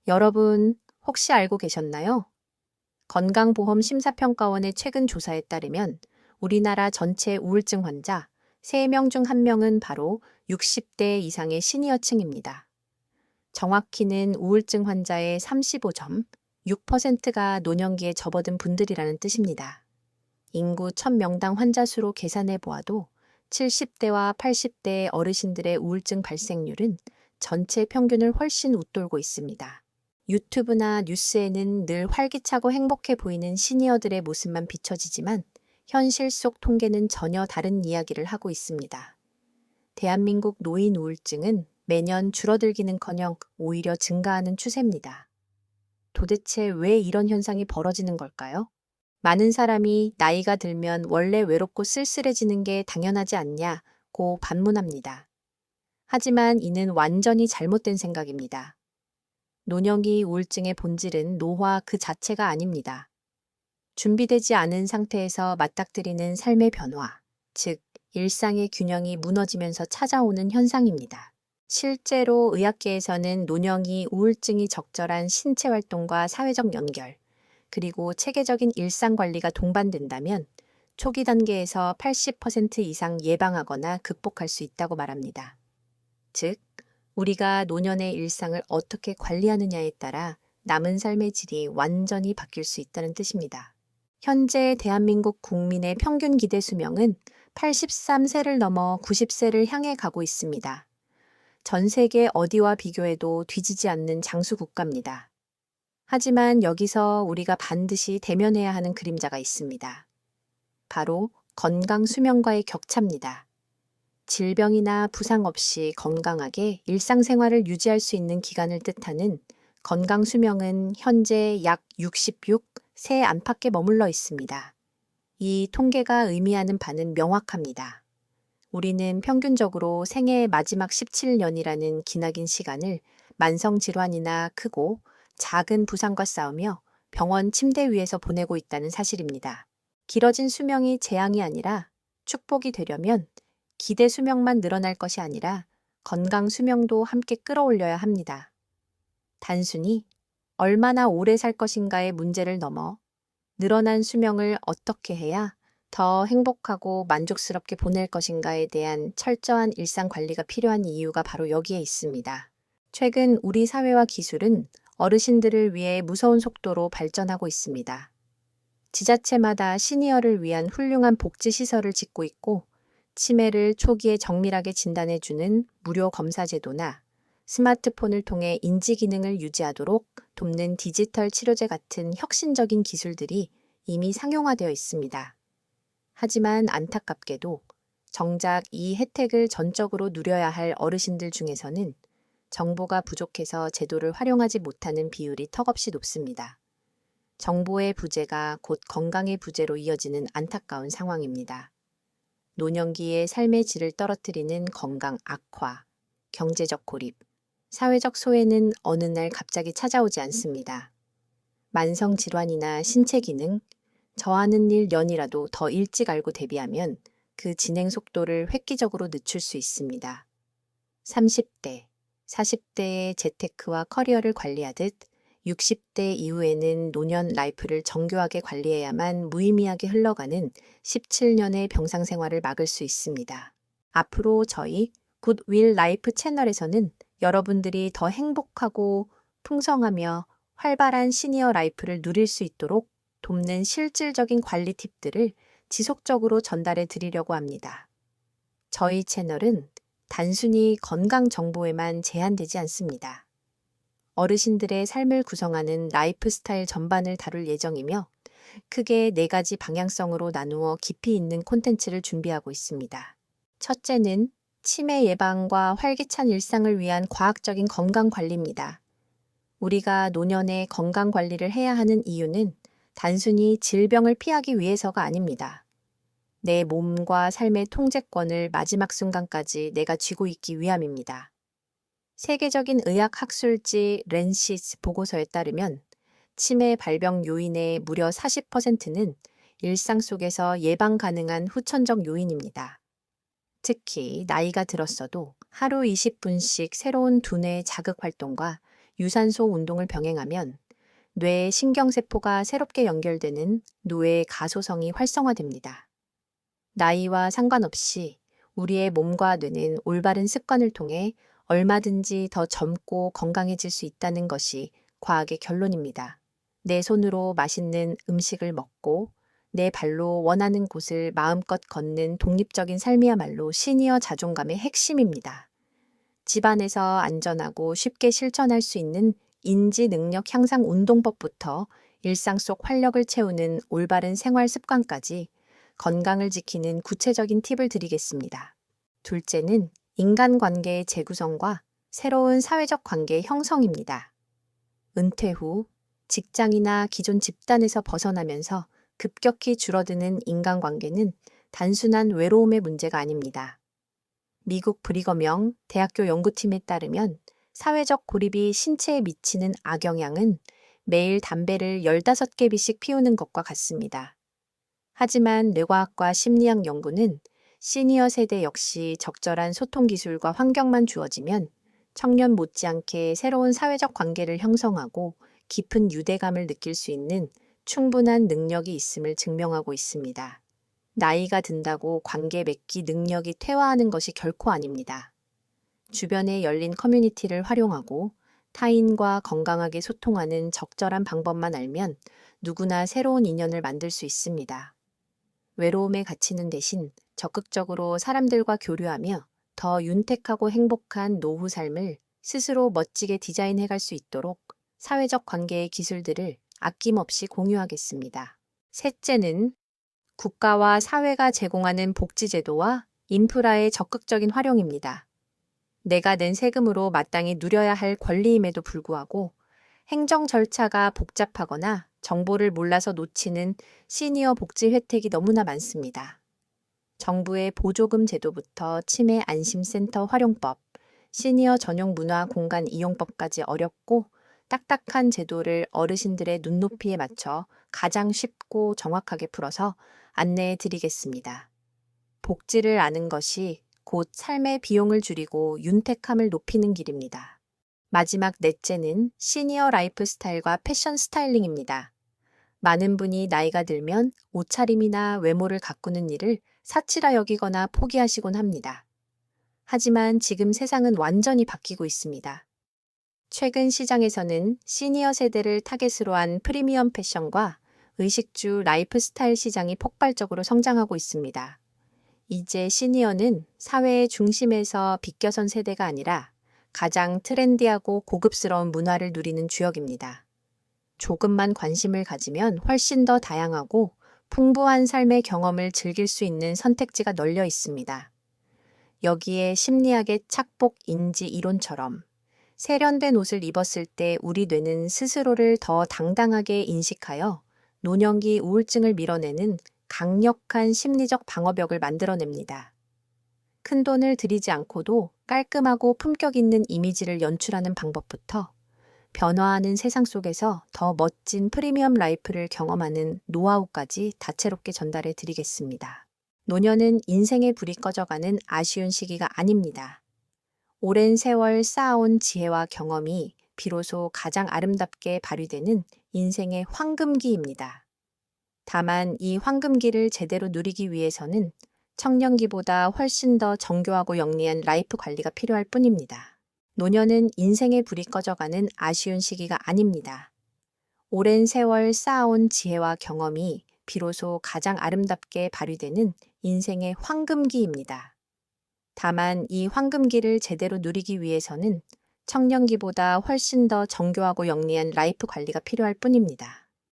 여러분, 혹시 알고 계셨나요? 건강보험심사평가원의 최근 조사에 따르면 우리나라 전체 우울증 환자 3명 중 1명은 바로 60대 이상의 시니어층입니다. 정확히는 우울증 환자의 35점, 6%가 노년기에 접어든 분들이라는 뜻입니다. 인구 1000명당 환자 수로 계산해 보아도 70대와 80대 어르신들의 우울증 발생률은 전체 평균을 훨씬 웃돌고 있습니다. 유튜브나 뉴스에는 늘 활기차고 행복해 보이는 시니어들의 모습만 비춰지지만 현실 속 통계는 전혀 다른 이야기를 하고 있습니다. 대한민국 노인 우울증은 매년 줄어들기는커녕 오히려 증가하는 추세입니다. 도대체 왜 이런 현상이 벌어지는 걸까요? 많은 사람이 나이가 들면 원래 외롭고 쓸쓸해지는 게 당연하지 않냐고 반문합니다. 하지만 이는 완전히 잘못된 생각입니다. 노년기 우울증의 본질은 노화 그 자체가 아닙니다. 준비되지 않은 상태에서 맞닥뜨리는 삶의 변화, 즉 일상의 균형이 무너지면서 찾아오는 현상입니다. 실제로 의학계에서는 노년기 우울증이 적절한 신체 활동과 사회적 연결, 그리고 체계적인 일상 관리가 동반된다면 초기 단계에서 80% 이상 예방하거나 극복할 수 있다고 말합니다. 즉, 우리가 노년의 일상을 어떻게 관리하느냐에 따라 남은 삶의 질이 완전히 바뀔 수 있다는 뜻입니다. 현재 대한민국 국민의 평균 기대 수명은 83세를 넘어 90세를 향해 가고 있습니다. 전 세계 어디와 비교해도 뒤지지 않는 장수 국가입니다. 하지만 여기서 우리가 반드시 대면해야 하는 그림자가 있습니다. 바로 건강 수명과의 격차입니다. 질병이나 부상 없이 건강하게 일상생활을 유지할 수 있는 기간을 뜻하는 건강 수명은 현재 약 66세 안팎에 머물러 있습니다. 이 통계가 의미하는 바는 명확합니다. 우리는 평균적으로 생애의 마지막 17년이라는 기나긴 시간을 만성질환이나 크고 작은 부상과 싸우며 병원 침대 위에서 보내고 있다는 사실입니다. 길어진 수명이 재앙이 아니라 축복이 되려면 기대 수명만 늘어날 것이 아니라 건강 수명도 함께 끌어올려야 합니다. 단순히 얼마나 오래 살 것인가의 문제를 넘어 늘어난 수명을 어떻게 해야 더 행복하고 만족스럽게 보낼 것인가에 대한 철저한 일상 관리가 필요한 이유가 바로 여기에 있습니다. 최근 우리 사회와 기술은 어르신들을 위해 무서운 속도로 발전하고 있습니다. 지자체마다 시니어를 위한 훌륭한 복지시설을 짓고 있고 치매를 초기에 정밀하게 진단해주는 무료 검사 제도나 스마트폰을 통해 인지 기능을 유지하도록 돕는 디지털 치료제 같은 혁신적인 기술들이 이미 상용화되어 있습니다. 하지만 안타깝게도 정작 이 혜택을 전적으로 누려야 할 어르신들 중에서는 정보가 부족해서 제도를 활용하지 못하는 비율이 턱없이 높습니다. 정보의 부재가 곧 건강의 부재로 이어지는 안타까운 상황입니다. 노년기의 삶의 질을 떨어뜨리는 건강 악화, 경제적 고립, 사회적 소외는 어느 날 갑자기 찾아오지 않습니다. 만성 질환이나 신체 기능, 저하는 일 연이라도 더 일찍 알고 대비하면 그 진행 속도를 획기적으로 늦출 수 있습니다. 30대, 40대의 재테크와 커리어를 관리하듯 60대 이후에는 노년 라이프를 정교하게 관리해야만 무의미하게 흘러가는 17년의 병상 생활을 막을 수 있습니다. 앞으로 저희 굿윌 라이프 채널에서는 여러분들이 더 행복하고 풍성하며 활발한 시니어 라이프를 누릴 수 있도록 돕는 실질적인 관리 팁들을 지속적으로 전달해 드리려고 합니다. 저희 채널은 단순히 건강 정보에만 제한되지 않습니다. 어르신들의 삶을 구성하는 라이프 스타일 전반을 다룰 예정이며 크게 4가지 방향성으로 나누어 깊이 있는 콘텐츠를 준비하고 있습니다. 첫째는 치매 예방과 활기찬 일상을 위한 과학적인 건강 관리입니다. 우리가 노년에 건강 관리를 해야 하는 이유는 단순히 질병을 피하기 위해서가 아닙니다. 내 몸과 삶의 통제권을 마지막 순간까지 내가 쥐고 있기 위함입니다. 세계적인 의학 학술지 렌시스 보고서에 따르면 치매 발병 요인의 무려 40%는 일상 속에서 예방 가능한 후천적 요인입니다. 특히 나이가 들었어도 하루 20분씩 새로운 두뇌 자극 활동과 유산소 운동을 병행하면 뇌의 신경세포가 새롭게 연결되는 뇌의 가소성이 활성화됩니다. 나이와 상관없이 우리의 몸과 뇌는 올바른 습관을 통해 얼마든지 더 젊고 건강해질 수 있다는 것이 과학의 결론입니다. 내 손으로 맛있는 음식을 먹고 내 발로 원하는 곳을 마음껏 걷는 독립적인 삶이야말로 시니어 자존감의 핵심입니다. 집안에서 안전하고 쉽게 실천할 수 있는 인지 능력 향상 운동법부터 일상 속 활력을 채우는 올바른 생활 습관까지 건강을 지키는 구체적인 팁을 드리겠습니다. 둘째는 인간관계의 재구성과 새로운 사회적 관계의 형성입니다. 은퇴 후 직장이나 기존 집단에서 벗어나면서 급격히 줄어드는 인간관계는 단순한 외로움의 문제가 아닙니다. 미국 브리거명 대학교 연구팀에 따르면 사회적 고립이 신체에 미치는 악영향은 매일 담배를 15개비씩 피우는 것과 같습니다. 하지만 뇌과학과 심리학 연구는 시니어 세대 역시 적절한 소통 기술과 환경만 주어지면 청년 못지않게 새로운 사회적 관계를 형성하고 깊은 유대감을 느낄 수 있는 충분한 능력이 있음을 증명하고 있습니다. 나이가 든다고 관계 맺기 능력이 퇴화하는 것이 결코 아닙니다. 주변에 열린 커뮤니티를 활용하고 타인과 건강하게 소통하는 적절한 방법만 알면 누구나 새로운 인연을 만들 수 있습니다. 외로움에 갇히는 대신 적극적으로 사람들과 교류하며 더 윤택하고 행복한 노후 삶을 스스로 멋지게 디자인해갈 수 있도록 사회적 관계의 기술들을 아낌없이 공유하겠습니다. 셋째는 국가와 사회가 제공하는 복지제도와 인프라의 적극적인 활용입니다. 내가 낸 세금으로 마땅히 누려야 할 권리임에도 불구하고 행정 절차가 복잡하거나 정보를 몰라서 놓치는 시니어 복지 혜택이 너무나 많습니다. 정부의 보조금 제도부터 치매 안심센터 활용법, 시니어 전용 문화 공간 이용법까지 어렵고 딱딱한 제도를 어르신들의 눈높이에 맞춰 가장 쉽고 정확하게 풀어서 안내해 드리겠습니다. 복지를 아는 것이 곧 삶의 비용을 줄이고 윤택함을 높이는 길입니다. 마지막 넷째는 시니어 라이프 스타일과 패션 스타일링입니다. 많은 분이 나이가 들면 옷차림이나 외모를 가꾸는 일을 사치라 여기거나 포기하시곤 합니다. 하지만 지금 세상은 완전히 바뀌고 있습니다. 최근 시장에서는 시니어 세대를 타겟으로 한 프리미엄 패션과 의식주 라이프 스타일 시장이 폭발적으로 성장하고 있습니다. 이제 시니어는 사회의 중심에서 비껴선 세대가 아니라 가장 트렌디하고 고급스러운 문화를 누리는 주역입니다. 조금만 관심을 가지면 훨씬 더 다양하고 풍부한 삶의 경험을 즐길 수 있는 선택지가 널려 있습니다. 여기에 심리학의 착복 인지 이론처럼 세련된 옷을 입었을 때 우리 뇌는 스스로를 더 당당하게 인식하여 노년기 우울증을 밀어내는 강력한 심리적 방어벽을 만들어냅니다. 큰돈을 들이지 않고도 깔끔하고 품격 있는 이미지를 연출하는 방법부터 변화하는 세상 속에서 더 멋진 프리미엄 라이프를 경험하는 노하우까지 다채롭게 전달해 드리겠습니다. 노년은 인생의 불이 꺼져가는 아쉬운 시기가 아닙니다. 오랜 세월 쌓아온 지혜와 경험이 비로소 가장 아름답게 발휘되는 인생의 황금기입니다. 다만 이 황금기를 제대로 누리기 위해서는 청년기보다 훨씬 더 정교하고 영리한 라이프 관리가 필요할 뿐입니다. 노년은 인생의 불이 꺼져가는 아쉬운 시기가 아닙니다. 오랜 세월 쌓아온 지혜와 경험이 비로소 가장 아름답게 발휘되는 인생의 황금기입니다. 다만 이 황금기를 제대로 누리기 위해서는 청년기보다 훨씬 더 정교하고 영리한 라이프 관리가 필요할 뿐입니다.